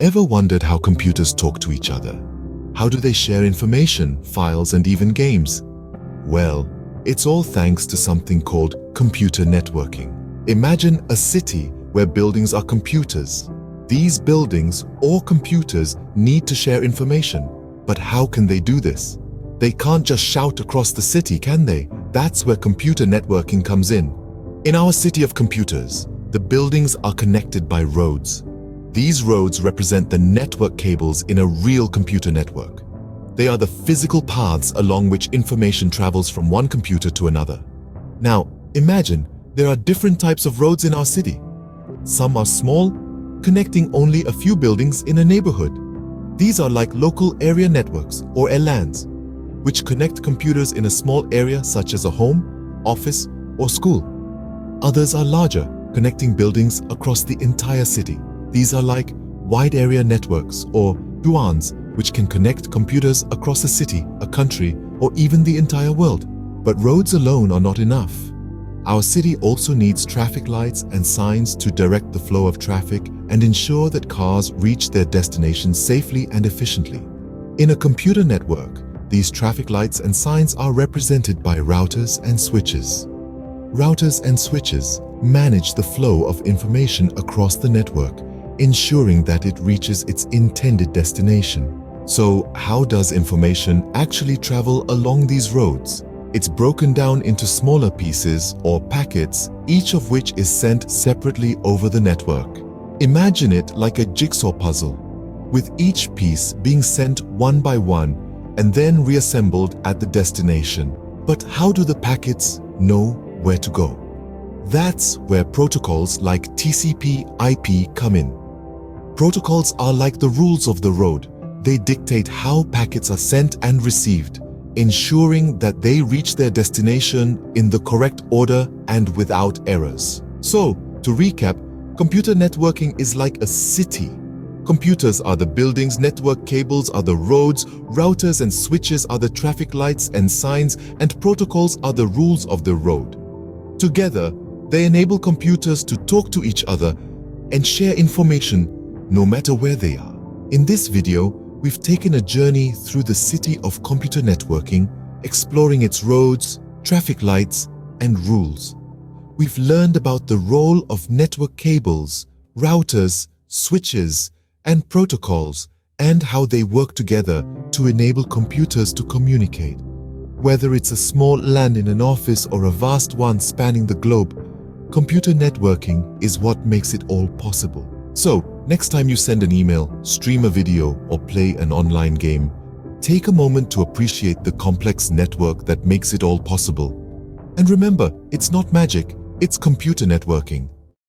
Ever wondered how computers talk to each other? How do they share information, files, and even games? Well, it's all thanks to something called computer networking. Imagine a city where buildings are computers. These buildings or computers need to share information. But how can they do this? They can't just shout across the city, can they? That's where computer networking comes in. In our city of computers, the buildings are connected by roads. These roads represent the network cables in a real computer network. They are the physical paths along which information travels from one computer to another. Now, imagine there are different types of roads in our city. Some are small, connecting only a few buildings in a neighborhood. These are like local area networks, or LANs, which connect computers in a small area such as a home, office, or school. Others are larger, connecting buildings across the entire city. These are like wide area networks, or WANs, which can connect computers across a city, a country, or even the entire world. But roads alone are not enough. Our city also needs traffic lights and signs to direct the flow of traffic and ensure that cars reach their destinations safely and efficiently. In a computer network, these traffic lights and signs are represented by routers and switches. Routers and switches manage the flow of information across the network, ensuring that it reaches its intended destination. So, how does information actually travel along these roads? It's broken down into smaller pieces or packets, each of which is sent separately over the network. Imagine it like a jigsaw puzzle, with each piece being sent one by one and then reassembled at the destination. But how do the packets know where to go? That's where protocols like TCP/IP come in. Protocols are like the rules of the road. They dictate how packets are sent and received, ensuring that they reach their destination in the correct order and without errors. So, to recap, computer networking is like a city. Computers are the buildings, network cables are the roads, routers and switches are the traffic lights and signs, and protocols are the rules of the road. Together, they enable computers to talk to each other and share information no matter where they are. In this video, we've taken a journey through the city of computer networking, exploring its roads, traffic lights, and rules. We've learned about the role of network cables, routers, switches, and protocols, and how they work together to enable computers to communicate. Whether it's a small LAN in an office or a vast one spanning the globe, computer networking is what makes it all possible. So, next time you send an email, stream a video, or play an online game, take a moment to appreciate the complex network that makes it all possible. And remember, it's not magic, it's computer networking.